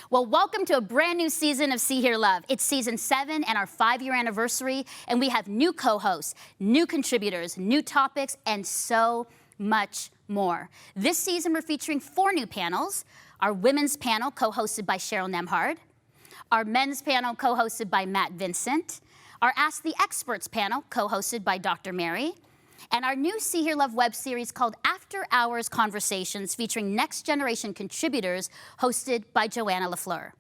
Well, welcome to a brand new season of See Hear Love. It's season 7 and our 5-year anniversary, and we have new co-hosts, new contributors, new topics, and so much more. This season, we're featuring 4 new panels. Our women's panel, co-hosted by Cheryl Nemhard. Our men's panel, co-hosted by Matt Vincent. Our Ask the Experts panel, co-hosted by Dr. Mary. And our new See Hear Love web series called After Hours Conversations, featuring next generation contributors, hosted by Joanna LaFleur.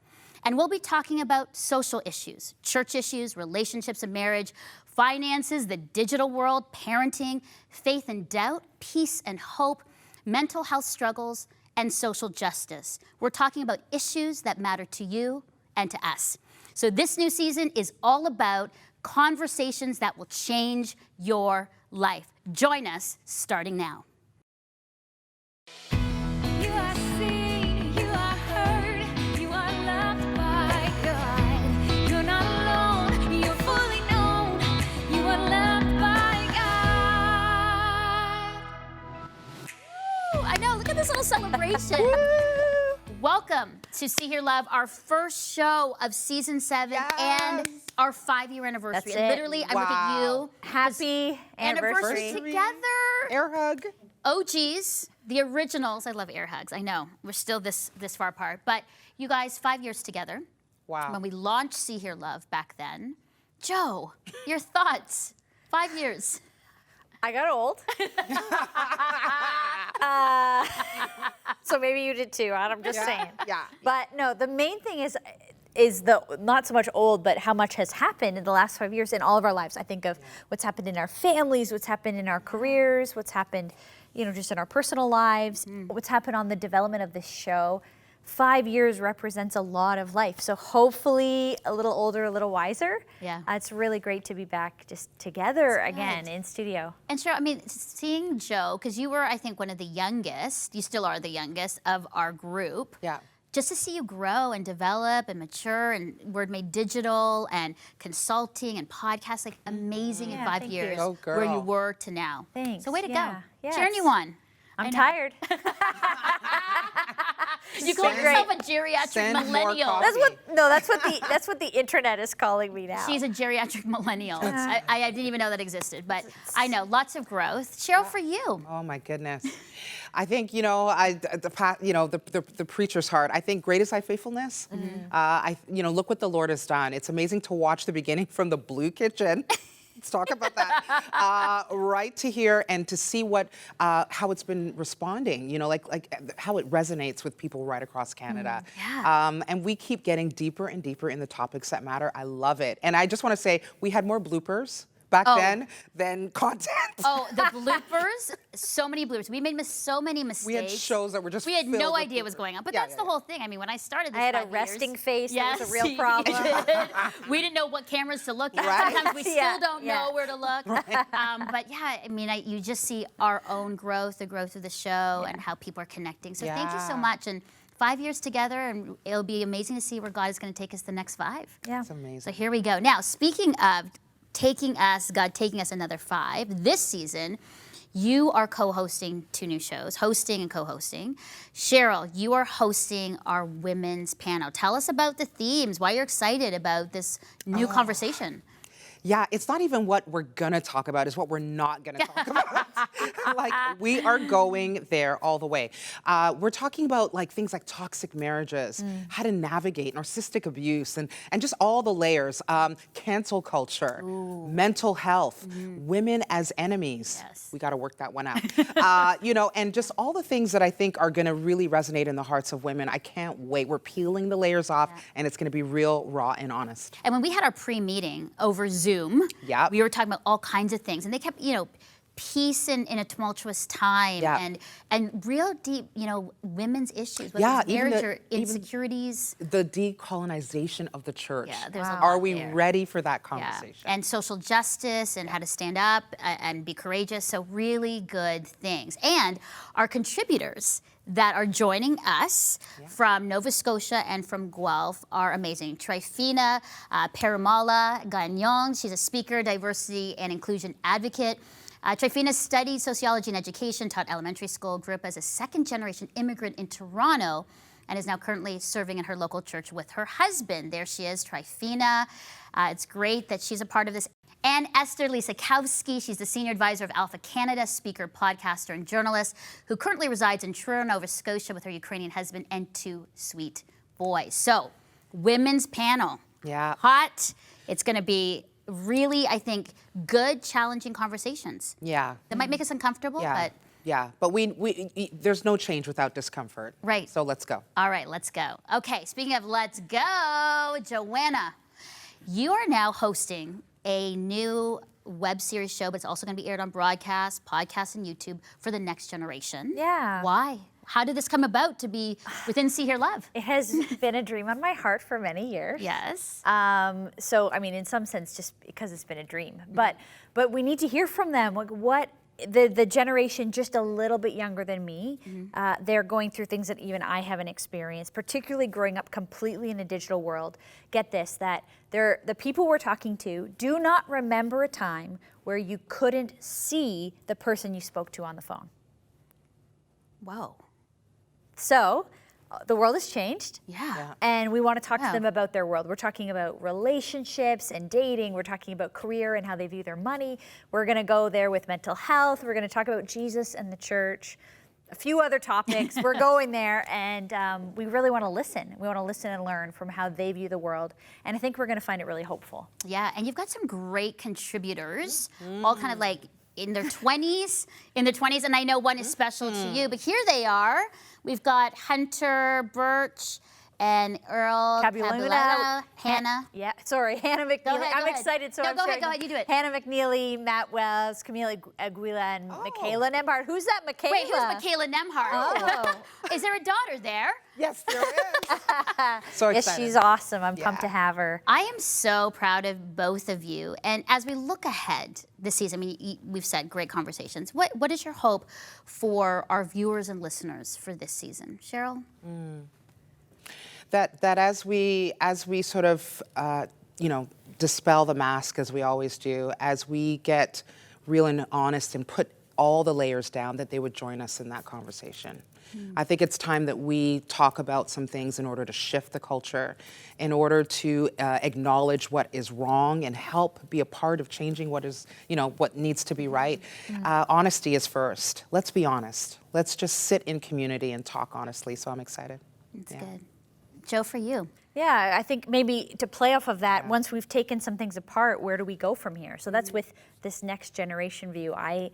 And we'll be talking about social issues, church issues, relationships and marriage, finances, the digital world, parenting, faith and doubt, peace and hope, mental health struggles, and social justice. We're talking about issues that matter to you and to us. So this new season is all about conversations that will change your life. Join us starting now. You are seen, you are heard, you are loved by God. You're not alone, you're fully known, you are loved by God. Woo, I know, look at this little celebration. Welcome to See Hear Love, our first show of season 7 and our 5-year anniversary. That's And it. literally, I look at you. Happy anniversary. Together. Air hug. OGs, the originals. I love air hugs. I know we're still this far apart, but you guys, 5 years together. Wow. When we launched See Hear Love back then. Joe, your thoughts? 5 years. I got old. So maybe you did too. I'm just saying. Yeah. But no, the main thing is the not so much old, but how much has happened in the last 5 years in all of our lives. I think of what's happened in our families, what's happened in our careers, what's happened, just in our personal lives, what's happened on the development of this show. 5 years represents a lot of life. So hopefully a little older, a little wiser. Yeah. It's really great to be back just together again in studio. And Cheryl, I mean, seeing Joe, because you were, I think, one of the youngest, you still are the youngest of our group. Yeah. Just to see you grow and develop and mature, and Word Made Digital and consulting and podcasts, like amazing in 5 thank years, you. Oh, girl. where you were to now. Thanks. So way to Yeah. go. Yes. Cheering you on. I'm tired. You call Send- yourself a geriatric Send more millennial. coffee. That's what the internet is calling me now. She's a geriatric millennial. I didn't even know that existed, but I know lots of growth. Cheryl, for you. Oh my goodness. I think the preacher's heart. I think great is thy faithfulness. Look what the Lord has done. It's amazing to watch the beginning from the blue kitchen. Let's talk about that. Right to here and to see how it's been responding. Like how it resonates with people right across Canada. And we keep getting deeper and deeper in the topics that matter. I love it. And I just want to say we had more bloopers back then than content. Oh, the bloopers, so many bloopers. We made so many mistakes. We had shows that were just We had filled no with idea what was bloopers. going on. But Yeah, that's yeah, the yeah. whole thing. I mean, when I started this I had a 5 years, resting face. Yes, That was a real you problem. did. We didn't know what cameras to look at. Right. Sometimes we still Yeah, don't yeah. know where to look. But yeah, I mean, you just see our own growth, the growth of the show, and how people are connecting. So thank you so Yeah. much. And 5 years together, and it'll be amazing to see where God is going to take us the next 5. Yeah. It's amazing. So here we go. Now, speaking of God taking us another 5, this season, you are co-hosting 2 new shows, hosting and co-hosting. Cheryl, you are hosting our women's panel. Tell us about the themes, why you're excited about this new conversation. Yeah, it's not even what we're gonna talk about, it's what we're not gonna talk about. Like, we are going there all the way. We're talking about things like toxic marriages, how to navigate narcissistic abuse, and just all the layers, cancel culture, mental health, women as enemies. Yes. We gotta work that one out. And just all the things that I think are gonna really resonate in the hearts of women. I can't wait. We're peeling the layers off, and it's gonna be real, raw, and honest. And when we had our pre-meeting over Zoom, Yep. we were talking about all kinds of things, and they kept, peace in a tumultuous time, Yeah. and real deep, women's issues, whether Yeah, it's even marriage the- or insecurities. The decolonization of the church. Yeah, there's a Are lot we there. ready for that Yeah, conversation? and social justice and how to stand up and be courageous. So really good things. And our contributors that are joining us from Nova Scotia and from Guelph are amazing. Trifina Peramala Gagnon, she's a speaker, diversity and inclusion advocate. Trifina studied sociology and education, taught elementary school, grew up as a second-generation immigrant in Toronto, and is now currently serving in her local church with her husband. There she is, Tryphena. It's great that she's a part of this. And Esther Lisakowski, she's the senior advisor of Alpha Canada, speaker, podcaster, and journalist, who currently resides in Truro, Nova Scotia with her Ukrainian husband and 2 sweet boys. So, women's panel. Yeah. Hot. It's going to be really, I think, good, challenging conversations. Yeah. That might make us uncomfortable, but... Yeah, but we there's no change without discomfort. Right. So let's go. All right, let's go. Okay, speaking of let's go, Joanna, you are now hosting a new web series show, but it's also going to be aired on broadcast, podcast, and YouTube for the next generation. Yeah. Why? How did this come about to be within See Hear Love? It has been a dream on my heart for many years. Yes. So, I mean, in some sense, just because it's been a dream. But we need to hear from them. Like, what the generation just a little bit younger than me, they're going through things that even I haven't experienced, particularly growing up completely in a digital world. Get this, that the people we're talking to do not remember a time where you couldn't see the person you spoke to on the phone. Whoa. So, the world has changed. Yeah. And we want to talk Yeah. to them about their world. We're talking about relationships and dating. We're talking about career and how they view their money. We're going to go there with mental health. We're going to talk about Jesus and the church. A few other topics. We're going there, and we really want to listen. We want to listen and learn from how they view the world. And I think we're going to find it really hopeful. Yeah, and you've got some great contributors, all kind of like in their 20s, and I know one is special to you, but here they are. We've got Hunter Birch and Earl Cabuleta, Hannah. Yeah, sorry, Hannah McNeely. Go ahead, I'm go ahead. excited, so No, I'm go ahead, sharing. go ahead, you do it. Hannah McNeely, Matt Wells, Camila Aguila, and Michaela Nembhard. Who's that, Michaela? Wait, who's Michaela Nemhart? Oh. Is there a daughter there? Yes, there is. So excited. Yes, she's awesome. I'm pumped to have her. I am so proud of both of you. And as we look ahead this season, I mean, we've said great conversations. What is your hope for our viewers and listeners for this season? Cheryl? That as we sort of dispel the mask, as we always do, as we get real and honest and put all the layers down, that they would join us in that conversation. I think it's time that we talk about some things in order to shift the culture, in order to acknowledge what is wrong and help be a part of changing what is, what needs to be right. Honesty is first. Let's be honest. Let's just sit in community and talk honestly. So I'm excited. That's good. Joe, for you. Yeah, I think maybe to play off of that, once we've taken some things apart, where do we go from here? So that's with this next generation view. I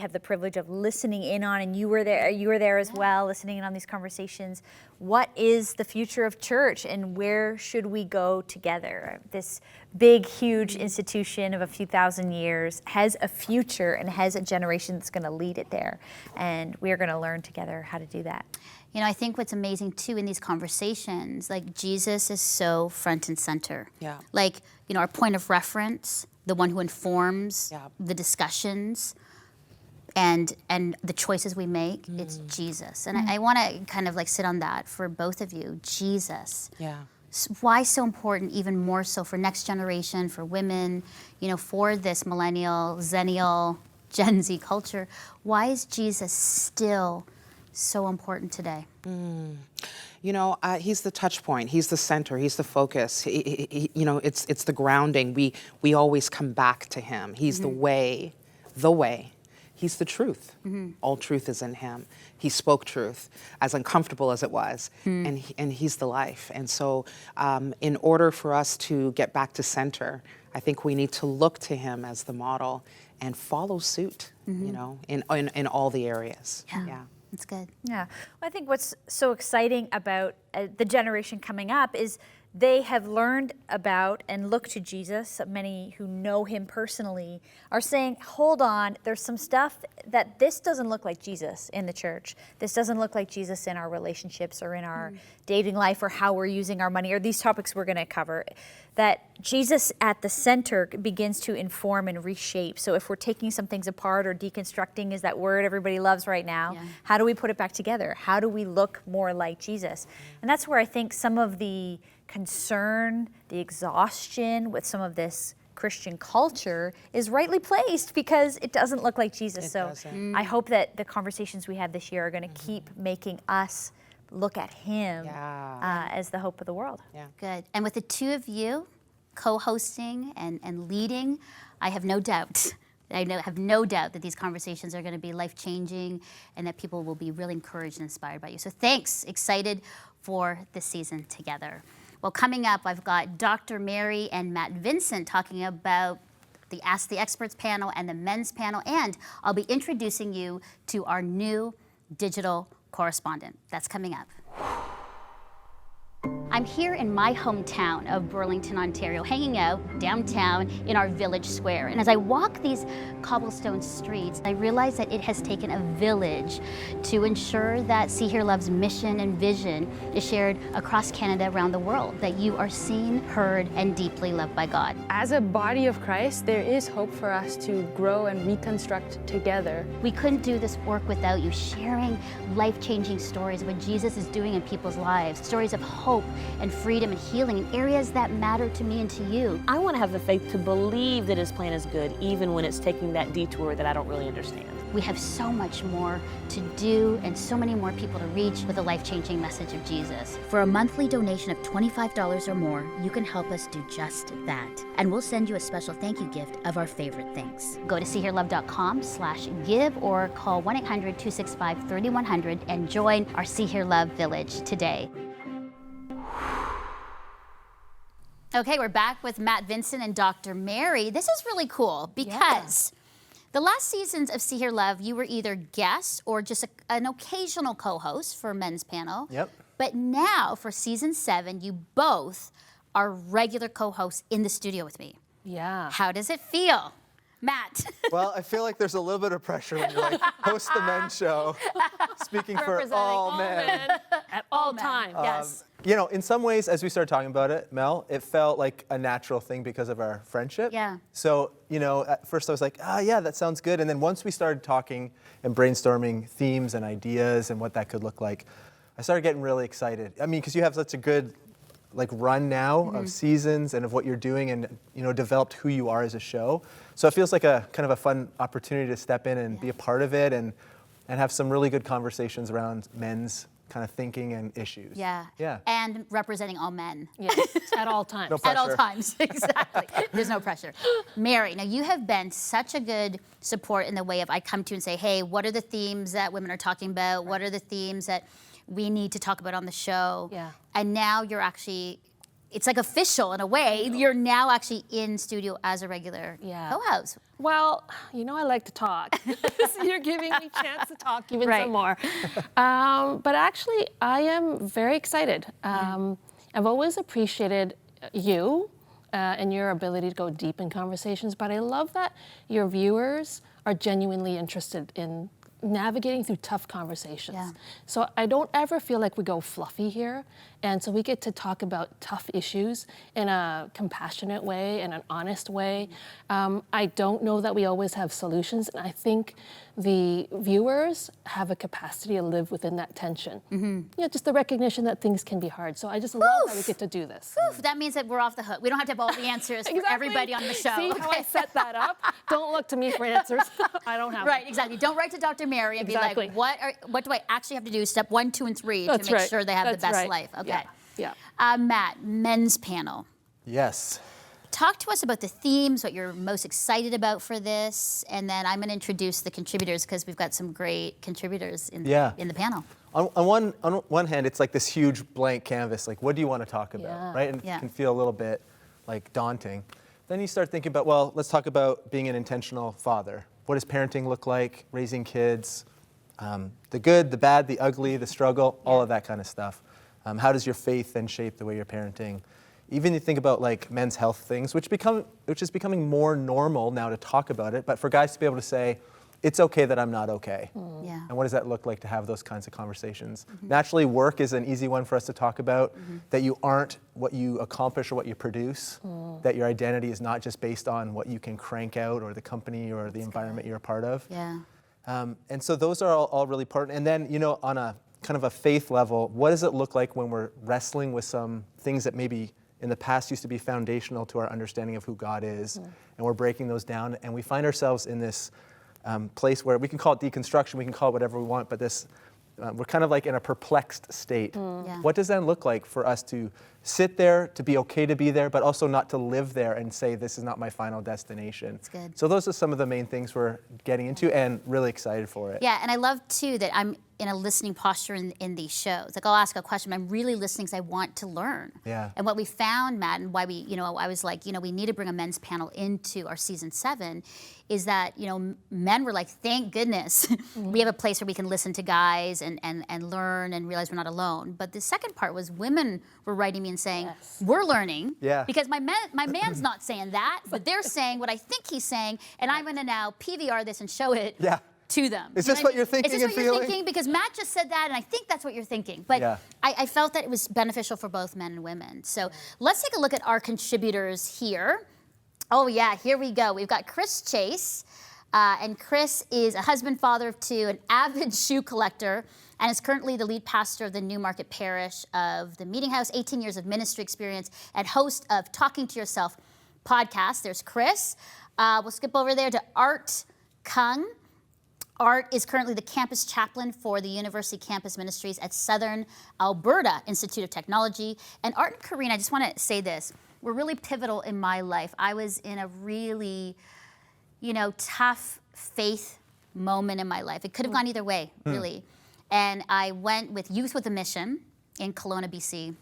have the privilege of listening in on, and you were there as well, listening in on these conversations. What is the future of church, and where should we go together? This big, huge institution of a few thousand years has a future and has a generation that's going to lead it there, and we are going to learn together how to do that. I think what's amazing too in these conversations, like Jesus is so front and center. Yeah. Like, our point of reference, the one who informs the discussions and the choices we make, it's Jesus. And I want to kind of like sit on that for both of you. Jesus. Yeah. Why so important, even more so for next generation, for women, for this millennial, zennial, Gen Z culture? Why is Jesus still so important today? He's the touch point. He's the center. He's the focus. It's the grounding. We always come back to him. He's the way. He's the truth. All truth is in him. He spoke truth, as uncomfortable as it was, and he's the life. And so, in order for us to get back to center, I think we need to look to him as the model and follow suit. In all the areas. Yeah. That's good. Yeah. Well, I think what's so exciting about the generation coming up is they have learned about and look to Jesus. Many who know him personally are saying, hold on, there's some stuff that this doesn't look like Jesus in the church. This doesn't look like Jesus in our relationships or in our dating life or how we're using our money or these topics we're going to cover. That Jesus at the center begins to inform and reshape. So if we're taking some things apart or deconstructing is that word everybody loves right now, how do we put it back together? How do we look more like Jesus? And that's where I think some of the concern, the exhaustion with some of this Christian culture is rightly placed because it doesn't look like Jesus. So I hope that the conversations we have this year are going to keep making us look at him Yeah. as the hope of the world. Yeah. Good. And with the two of you co-hosting and leading, I have no doubt. Have no doubt that these conversations are going to be life-changing and that people will be really encouraged and inspired by you. So thanks. Excited for this season together. Well, coming up, I've got Dr. Mary and Matt Vincent talking about the Ask the Experts panel and the men's panel, and I'll be introducing you to our new digital correspondent. That's coming up. I'm here in my hometown of Burlington, Ontario, hanging out downtown in our village square. And as I walk these cobblestone streets, I realize that it has taken a village to ensure that See Hear Love's mission and vision is shared across Canada, around the world, that you are seen, heard, and deeply loved by God. As a body of Christ, there is hope for us to grow and reconstruct together. We couldn't do this work without you sharing life-changing stories of what Jesus is doing in people's lives, stories of hope and freedom and healing in areas that matter to me and to you. I want to have the faith to believe that his plan is good, even when it's taking that detour that I don't really understand. We have so much more to do and so many more people to reach with the life-changing message of Jesus. For a monthly donation of $25 or more, you can help us do just that. And we'll send you a special thank you gift of our favorite things. Go to seehearlove.com/give or call 1-800-265-3100 and join our See Hear Love Village today. Okay, we're back with Matt Vincent and Dr. Mary. This is really cool because the last seasons of See Hear Love, you were either guests or just an occasional co-host for Men's Panel. Yep. But now for season 7, you both are regular co-hosts in the studio with me. Yeah. How does it feel? Matt. Well, I feel like there's a little bit of pressure when you're like, host the men's show, speaking for Representing all men. at all times. Yes. You know, in some ways, as we started talking about it, Mel, it felt like a natural thing because of our friendship. Yeah. So, you know, at first I was like, yeah, that sounds good. And then once we started talking and brainstorming themes and ideas and what that could look like, I started getting really excited. I mean, because you have such a good run now of seasons and of what you're doing and, you know, developed who you are as a show. So it feels like a kind of a fun opportunity to step in and be a part of it and have some really good conversations around men's kind of thinking and issues. Yeah. Yeah. And representing all men. Yes, at all times. No At all pressure. times, exactly. There's no pressure. Mary, now you have been such a good support in the way of I come to you and say, hey, what are the themes that women are talking about? What are the themes that we need to talk about on the show? Yeah. And now you're actually, it's like official in a way. You're now actually in studio as a regular co-host. Well, you know I like to talk. So you're giving me a chance to talk even Right. some more. But actually, I am very excited. I've always appreciated you and your ability to go deep in conversations, but I love that your viewers are genuinely interested in navigating through tough conversations. Yeah. So I don't ever feel like we go fluffy here. And so we get to talk about tough issues in a compassionate way, in an honest way. I don't know that we always have solutions. And I think the viewers have a capacity to live within that tension. You know, just the recognition that things can be hard. So I just love that we get to do this. Oof, that means that we're off the hook. We don't have to have all the answers for everybody on the show. See how I set that up? Don't look to me for answers. I don't have Right, them. exactly. Don't write to Dr. Mary and Exactly. be like, what do I actually have to do? Step 1, 2, and 3 That's to make right. sure they have the That's best right. life. Okay. Yeah. Matt, Men's Panel. Yes. Talk to us about the themes, what you're most excited about for this, and then I'm going to introduce the contributors because we've got some great contributors in the panel. On one hand, it's like this huge blank canvas. Like, what do you want to talk about, right? And Yeah. it can feel a little bit like daunting. Then you start thinking about, well, let's talk about being an intentional father. What does parenting look like? Raising kids, the good, the bad, the ugly, the struggle, all of that kind of stuff. How does your faith then shape the way you're parenting? Even you think about like men's health things, which is becoming more normal now to talk about it, but for guys to be able to say, it's okay that I'm not okay. Yeah. And what does that look like to have those kinds of conversations? Naturally, work is an easy one for us to talk about, that you aren't what you accomplish or what you produce, that your identity is not just based on what you can crank out or the company or the environment you're a part of. Yeah. And so those are all really important. And then, you know, on a kind of a faith level, what does it look like when we're wrestling with some things that maybe in the past used to be foundational to our understanding of who God is, and we're breaking those down, and we find ourselves in this place where we can call it deconstruction, we can call it whatever we want, but this we're kind of like in a perplexed state. Yeah. What does that look like for us to sit there, to be okay to be there, but also not to live there and say, this is not my final destination? That's good. So those are some of the main things we're getting into and really excited for it. Yeah, and I love too that I'm in a listening posture in these shows. Like I'll ask a question, but I'm really listening because I want to learn. Yeah. And what we found, Matt, and why we, I was like, we need to bring a men's panel into our season 7, is that, men were like, thank goodness we have a place where we can listen to guys and learn and realize we're not alone. But the second part was women were writing me and saying, we're learning. Yeah. Because my man's not saying that, but they're saying what I think he's saying, and I'm gonna now PVR this and show it. Yeah. To them. Is You know this what you're I mean? thinking Is this and what you're feeling? thinking? Because Matt just said that, and I think that's what you're thinking. But Yeah. I felt that it was beneficial for both men and women. So let's take a look at our contributors here. Oh yeah, here we go. We've got Chris Chase, and Chris is a husband, father of 2, an avid shoe collector, and is currently the lead pastor of the Newmarket Parish of the Meeting House, 18 years of ministry experience, and host of Talking to Yourself podcast. There's Chris. We'll skip over there to Art Kung. Art is currently the campus chaplain for the University Campus Ministries at Southern Alberta Institute of Technology. And Art and Karina, I just want to say this, were really pivotal in my life. I was in a really, tough faith moment in my life. It could have gone either way, really. And I went with Youth with a Mission in Kelowna, BC.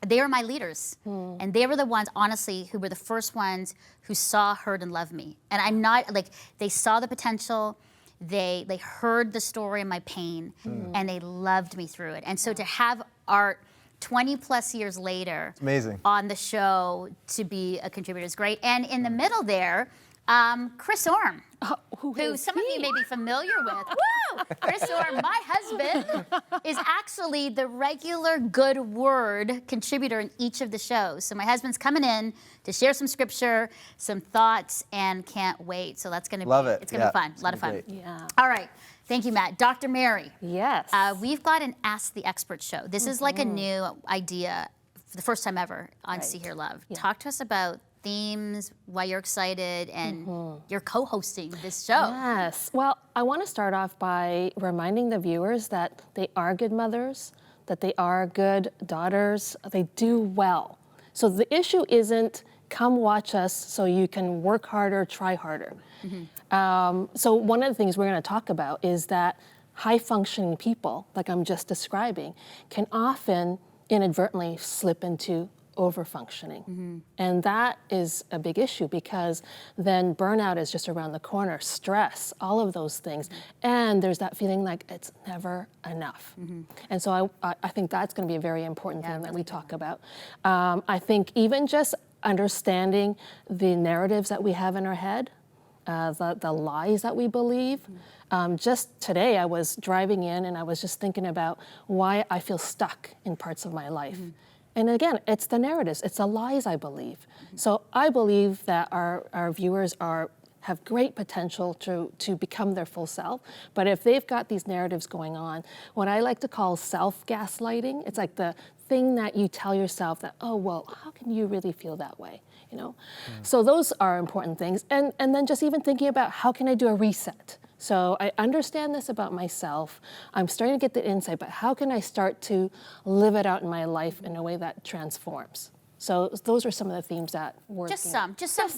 They were my leaders. And they were the ones, honestly, who were the first ones who saw, heard, and loved me. And I'm not, they saw the potential. They heard the story of my pain, and they loved me through it. And so to have Art 20 plus years later amazing. On the show to be a contributor is great. And in the middle there, Chris Orm, who some of you may be familiar with. Woo! Chris Orm, my husband, is actually the regular Good Word contributor in each of the shows. So my husband's coming in to share some scripture, some thoughts, and can't wait. So that's going to Love it. It's going to Yeah, be fun. it's A lot of gonna fun. be great. Yeah. All right. Thank you, Matt. Dr. Mary. Yes. We've got an Ask the Expert show. This is like a new idea for the first time ever on See Hear Love. Talk to us about themes, why you're excited, and you're co-hosting this show. Yes. Well, I want to start off by reminding the viewers that they are good mothers, that they are good daughters, they do well. So the issue isn't come watch us so you can work harder, try harder. So one of the things we're going to talk about is that high-functioning people, like I'm just describing, can often inadvertently slip into over-functioning. And that is a big issue because then burnout is just around the corner, stress, all of those things. And there's that feeling like it's never enough. And so I think that's going to be a very important thing that we talk about. I think even just understanding the narratives that we have in our head, the lies that we believe. Just today I was driving in and I was just thinking about why I feel stuck in parts of my life. And again, it's the narratives, it's the lies I believe. So I believe that our viewers have great potential to become their full self. But if they've got these narratives going on, what I like to call self-gaslighting, it's like the thing that you tell yourself that, oh, well, how can you really feel that way? So those are important things. And then just even thinking about how can I do a reset? So I understand this about myself. I'm starting to get the insight, but how can I start to live it out in my life in a way that transforms? So those are some of the themes that we're Just looking at. some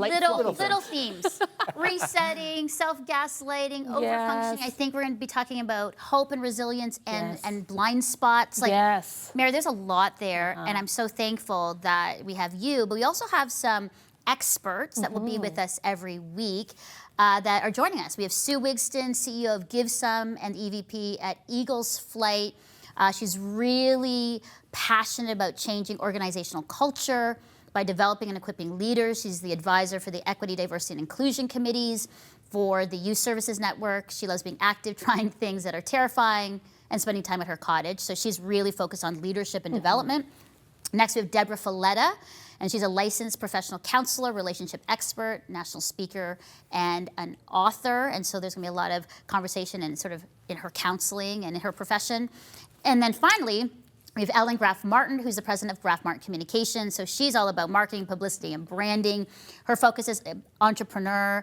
Little little themes. Resetting, self-gaslighting, overfunctioning. I think we're going to be talking about hope and resilience and blind spots. Yes. Mary, there's a lot there, and I'm so thankful that we have you, but we also have some experts that will be with us every week that are joining us. We have Sue Wigston, CEO of Give Some and EVP at Eagles Flight. She's really passionate about changing organizational culture by developing and equipping leaders. She's the advisor for the Equity, Diversity, and Inclusion Committees for the Youth Services Network. She loves being active, trying things that are terrifying, and spending time at her cottage. So she's really focused on leadership and development. Next, we have Deborah Folletta, and she's a licensed professional counselor, relationship expert, national speaker, and an author. And so there's going to be a lot of conversation and sort of in her counseling and in her profession. And then finally, we have Ellen Graff Martin, who's the president of Graff Martin Communications. So she's all about marketing, publicity, and branding. Her focus is entrepreneur,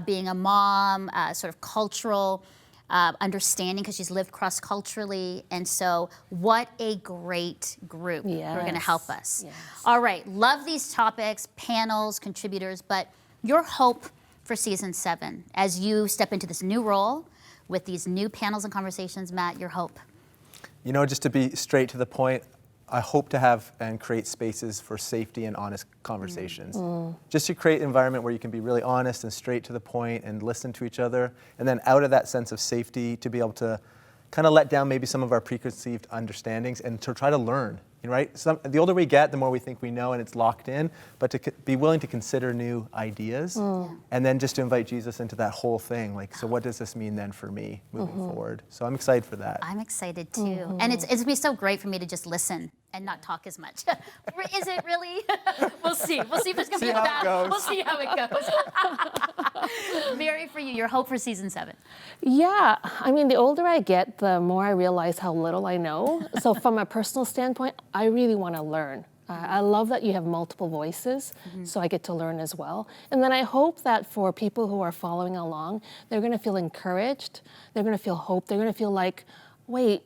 being a mom, sort of cultural understanding because she's lived cross-culturally. And so what a great group who are going to help us. Yes. All right, love these topics, panels, contributors, but your hope for season 7 as you step into this new role with these new panels and conversations, Matt, your hope. You know, just to be straight to the point, I hope to have and create spaces for safety and honest conversations. Just to create an environment where you can be really honest and straight to the point and listen to each other. And then out of that sense of safety, to be able to kind of let down maybe some of our preconceived understandings and to try to learn. Right? The older we get, the more we think we know and it's locked in, but to be willing to consider new ideas and then just to invite Jesus into that whole thing. Like, so what does this mean then for me moving forward? So I'm excited for that. I'm excited too. And it's going to be so great for me to just listen and not talk as much. Is it really? We'll see. We'll see if there's going to be a balance. We'll see how it goes. Mary, for you, your hope for season 7. Yeah, I mean, the older I get, the more I realize how little I know. So from a personal standpoint, I really want to learn. I love that you have multiple voices, so I get to learn as well. And then I hope that for people who are following along, they're going to feel encouraged, they're going to feel hope, they're going to feel like, wait,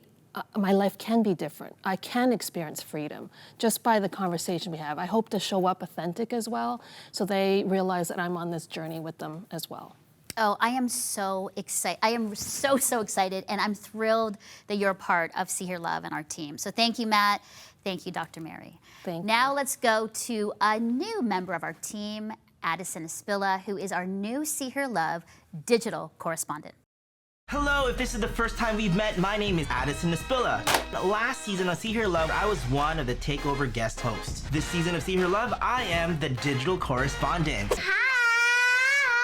my life can be different. I can experience freedom just by the conversation we have. I hope to show up authentic as well, so they realize that I'm on this journey with them as well. Oh, I am so excited. I am so excited, and I'm thrilled that you're a part of See Hear Love and our team. So thank you, Matt. Thank you, Dr. Mary. Thank you. Now let's go to a new member of our team, Addison Espilla, who is our new See Hear Love digital correspondent. Hello, if this is the first time we've met, my name is Addison Espilla. Last season on See Hear Love, I was one of the takeover guest hosts. This season of See Hear Love, I am the digital correspondent.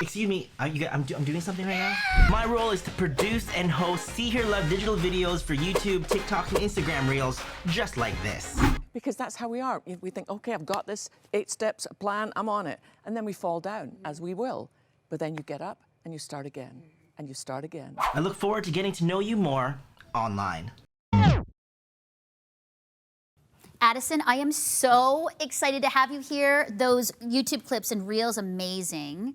Excuse me, I'm doing something right now? My role is to produce and host See Hear Love digital videos for YouTube, TikTok, and Instagram Reels, just like this. Because that's how we are. We think, okay, I've got this 8 steps, a plan, I'm on it. And then we fall down, as we will. But then you get up and you start again, and you start again. I look forward to getting to know you more online. Addison, I am so excited to have you here. Those YouTube clips and Reels, amazing.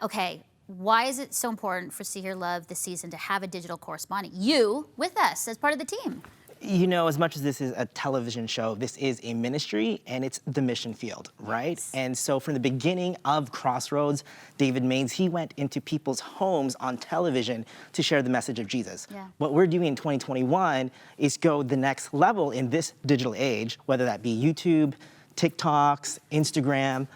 Okay, why is it so important for See Hear Love this season to have a digital correspondent? You with us as part of the team. You know, as much as this is a television show, this is a ministry and it's the mission field, right? Yes. And so from the beginning of Crossroads, David Maines, he went into people's homes on television to share the message of Jesus. Yeah. What we're doing in 2021 is go the next level in this digital age, whether that be YouTube, TikToks, Instagram,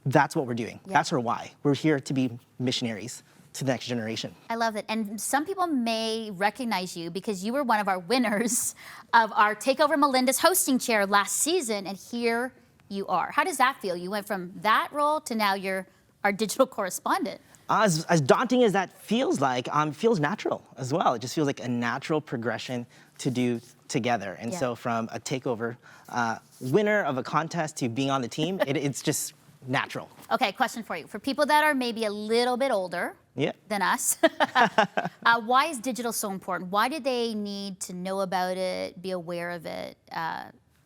that's what we're doing. Yeah. That's our why. We're here to be missionaries to the next generation. I love it. And some people may recognize you because you were one of our winners of our Takeover Melinda's hosting chair last season, and here you are. How does that feel? You went from that role to now you're our digital correspondent. As daunting as that feels like, feels natural as well. It just feels like a natural progression to do together. And so from a takeover winner of a contest to being on the team, it's just natural. Okay, question for you. For people that are maybe a little bit older than us, why is digital so important? Why do they need to know about it, be aware of it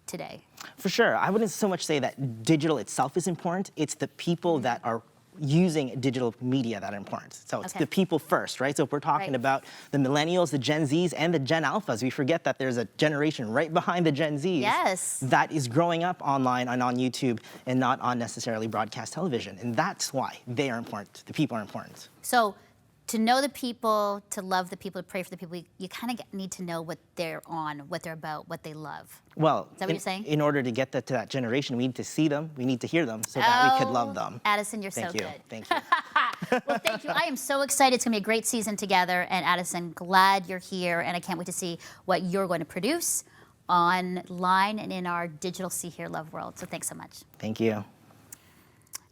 today? For sure. I wouldn't so much say that digital itself is important. It's the people that are using digital media that are important. So it's the people first, right? So if we're talking about the millennials, the Gen Zs, and the Gen Alphas, we forget that there's a generation right behind the Gen Zs that is growing up online and on YouTube and not on necessarily broadcast television. And that's why they are important. The people are important. So to know the people, to love the people, to pray for the people, you kind of need to know what they're on, what they're about, what they love. Well, is that what you're saying? In order to get to that generation, we need to see them, we need to hear them, so that we could love them. Addison, you're so good. Thank you. Well, thank you. I am so excited. It's going to be a great season together. And Addison, glad you're here. And I can't wait to see what you're going to produce online and in our digital See Hear Love world. So thanks so much. Thank you.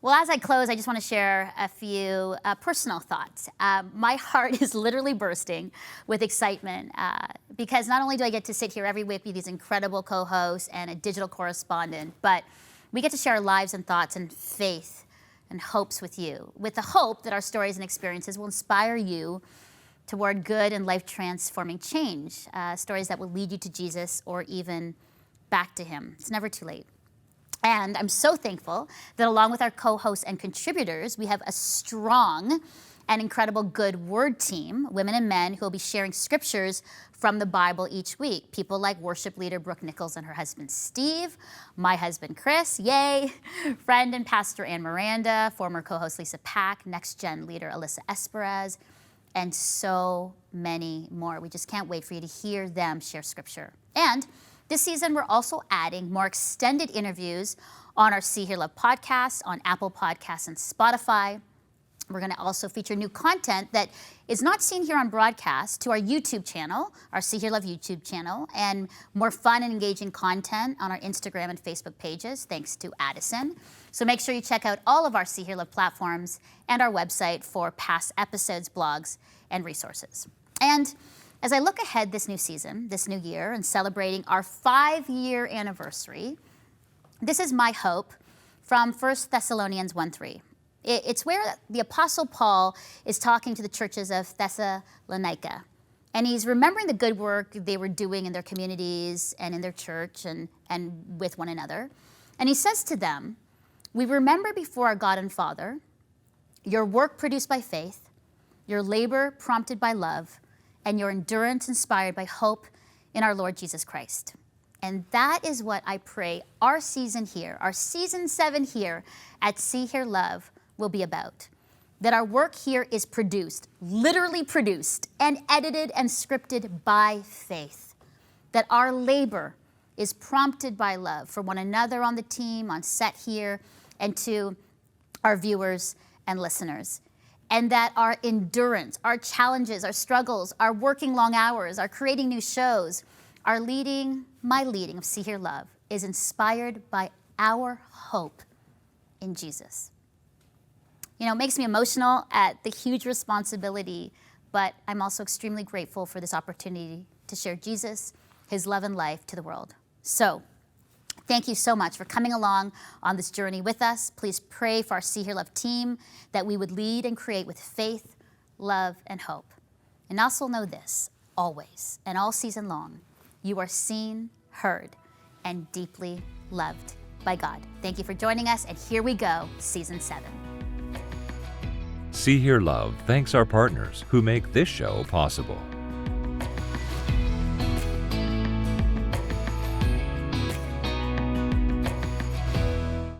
Well, as I close, I just want to share a few personal thoughts. My heart is literally bursting with excitement because not only do I get to sit here every week with these incredible co-hosts and a digital correspondent, but we get to share our lives and thoughts and faith and hopes with you, with the hope that our stories and experiences will inspire you toward good and life-transforming change, stories that will lead you to Jesus or even back to him. It's never too late. And I'm so thankful that along with our co-hosts and contributors, we have a strong an incredible Good Word team, women and men who will be sharing scriptures from the Bible each week. People like worship leader Brooke Nichols and her husband Steve, my husband Chris, yay, friend and pastor Ann Miranda, former co-host Lisa Pack, Next Gen leader Alyssa Esperez, and so many more. We just can't wait for you to hear them share scripture. And this season, we're also adding more extended interviews on our See, Hear, Love podcast, on Apple Podcasts and Spotify. We're going to also feature new content that is not seen here on broadcast to our YouTube channel, our See, Hear, Love YouTube channel, and more fun and engaging content on our Instagram and Facebook pages, thanks to Addison. So make sure you check out all of our See, Hear, Love platforms and our website for past episodes, blogs, and resources. And as I look ahead this new season, this new year, and celebrating our 5-year anniversary, this is my hope from 1 Thessalonians 1:3. It's where the Apostle Paul is talking to the churches of Thessalonica. And he's remembering the good work they were doing in their communities and in their church and with one another. And he says to them, "We remember before our God and Father your work produced by faith, your labor prompted by love, and your endurance inspired by hope in our Lord Jesus Christ." And that is what I pray our season here, our season 7 here at See, Hear, Love will be about. That our work here is produced, literally produced, and edited and scripted by faith. That our labor is prompted by love for one another on the team, on set here, and to our viewers and listeners. And that our endurance, our challenges, our struggles, our working long hours, our creating new shows, our leading, my leading of See, Hear, Love is inspired by our hope in Jesus. You know, it makes me emotional at the huge responsibility, but I'm also extremely grateful for this opportunity to share Jesus, his love and life to the world. So, thank you so much for coming along on this journey with us. Please pray for our See, Hear, Love team that we would lead and create with faith, love, and hope. And also know this, always and all season long, you are seen, heard, and deeply loved by God. Thank you for joining us, and here we go, season 7. See, Hear, Love thanks our partners who make this show possible.